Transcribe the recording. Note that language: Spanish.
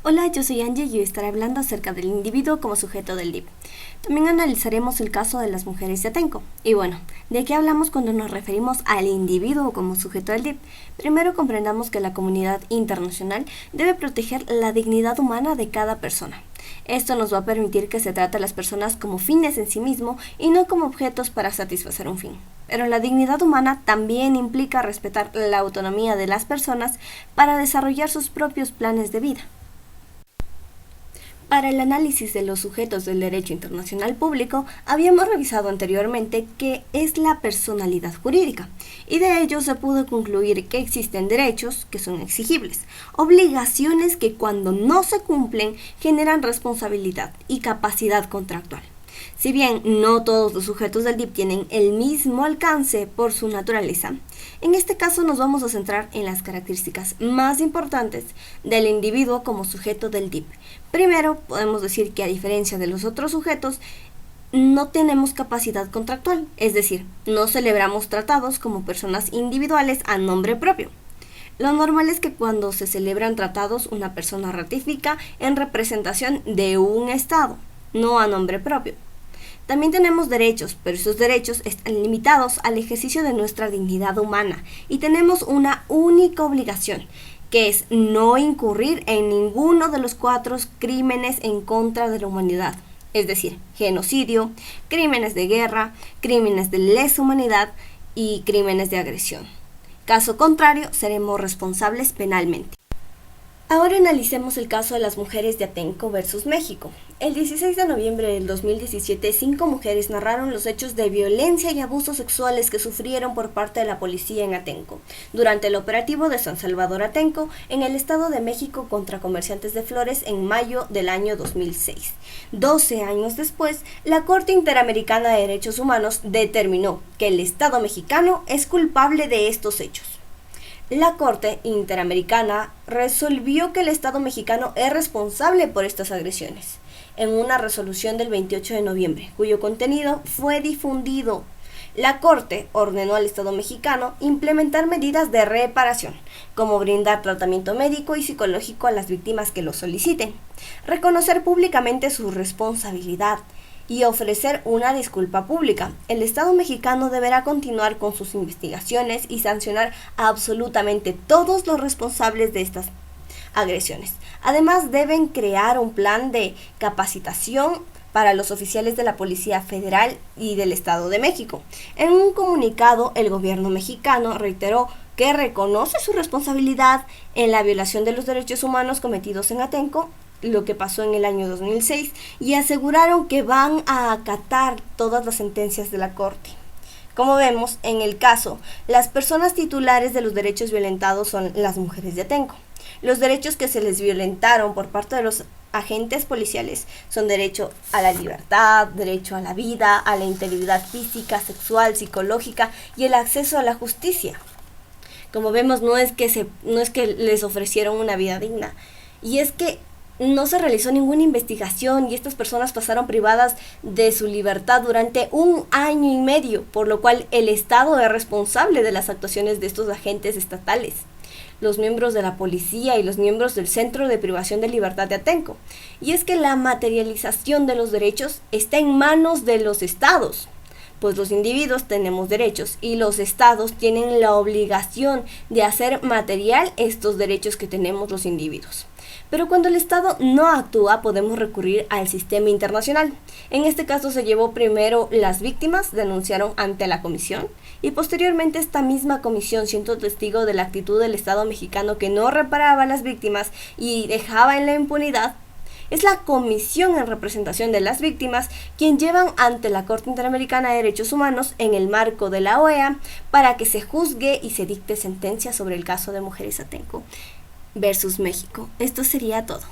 Hola, yo soy Angie y hoy estaré hablando acerca del individuo como sujeto del DIP. También analizaremos el caso de las mujeres de Atenco. Y bueno, ¿de qué hablamos cuando nos referimos al individuo como sujeto del DIP? Primero comprendamos que la comunidad internacional debe proteger la dignidad humana de cada persona. Esto nos va a permitir que se trate a las personas como fines en sí mismo y no como objetos para satisfacer un fin. Pero la dignidad humana también implica respetar la autonomía de las personas para desarrollar sus propios planes de vida. Para el análisis de los sujetos del derecho internacional público, habíamos revisado anteriormente qué es la personalidad jurídica, y de ello se pudo concluir que existen derechos que son exigibles, obligaciones que cuando no se cumplen generan responsabilidad y capacidad contractual. Si bien no todos los sujetos del DIP tienen el mismo alcance por su naturaleza, en este caso nos vamos a centrar en las características más importantes del individuo como sujeto del DIP. Primero, podemos decir que a diferencia de los otros sujetos, no tenemos capacidad contractual, es decir, no celebramos tratados como personas individuales a nombre propio. Lo normal es que cuando se celebran tratados, una persona ratifica en representación de un Estado, no a nombre propio. También tenemos derechos, pero esos derechos están limitados al ejercicio de nuestra dignidad humana y tenemos una única obligación, que es no incurrir en ninguno de los 4 crímenes en contra de la humanidad, es decir, genocidio, crímenes de guerra, crímenes de lesa humanidad y crímenes de agresión. Caso contrario, seremos responsables penalmente. Ahora analicemos el caso de las mujeres de Atenco versus México. El 16 de noviembre del 2017, 5 mujeres narraron los hechos de violencia y abusos sexuales que sufrieron por parte de la policía en Atenco, durante el operativo de San Salvador Atenco, en el Estado de México contra comerciantes de flores en mayo del año 2006. 12 años después, la Corte Interamericana de Derechos Humanos determinó que el Estado mexicano es culpable de estos hechos. La Corte Interamericana resolvió que el Estado mexicano es responsable por estas agresiones, en una resolución del 28 de noviembre, cuyo contenido fue difundido. La Corte ordenó al Estado mexicano implementar medidas de reparación, como brindar tratamiento médico y psicológico a las víctimas que lo soliciten, reconocer públicamente su responsabilidad, y ofrecer una disculpa pública. El Estado mexicano deberá continuar con sus investigaciones y sancionar a absolutamente todos los responsables de estas agresiones. Además, deben crear un plan de capacitación para los oficiales de la Policía Federal y del Estado de México. En un comunicado, el gobierno mexicano reiteró que reconoce su responsabilidad en la violación de los derechos humanos cometidos en Atenco, lo que pasó en el año 2006, y aseguraron que van a acatar todas las sentencias de la Corte. Como vemos, en el caso, las personas titulares de los derechos violentados son las mujeres de Atenco. Los derechos que se les violentaron por parte de los agentes policiales son derecho a la libertad, derecho a la vida, a la integridad física, sexual, psicológica y el acceso a la justicia. Como vemos, no es que les ofrecieron una vida digna, y es que no se realizó ninguna investigación y estas personas pasaron privadas de su libertad durante 1 año y medio, por lo cual el Estado es responsable de las actuaciones de estos agentes estatales, los miembros de la policía y los miembros del Centro de Privación de Libertad de Atenco. Y es que la materialización de los derechos está en manos de los estados, pues los individuos tenemos derechos y los estados tienen la obligación de hacer material estos derechos que tenemos los individuos. Pero cuando el Estado no actúa, podemos recurrir al sistema internacional. En este caso se llevó primero las víctimas, denunciaron ante la comisión, y posteriormente esta misma comisión, siendo testigo de la actitud del Estado mexicano que no reparaba a las víctimas y dejaba en la impunidad, es la Comisión en Representación de las Víctimas quien llevan ante la Corte Interamericana de Derechos Humanos en el marco de la OEA para que se juzgue y se dicte sentencia sobre el caso de mujeres Atenco versus México. Esto sería todo.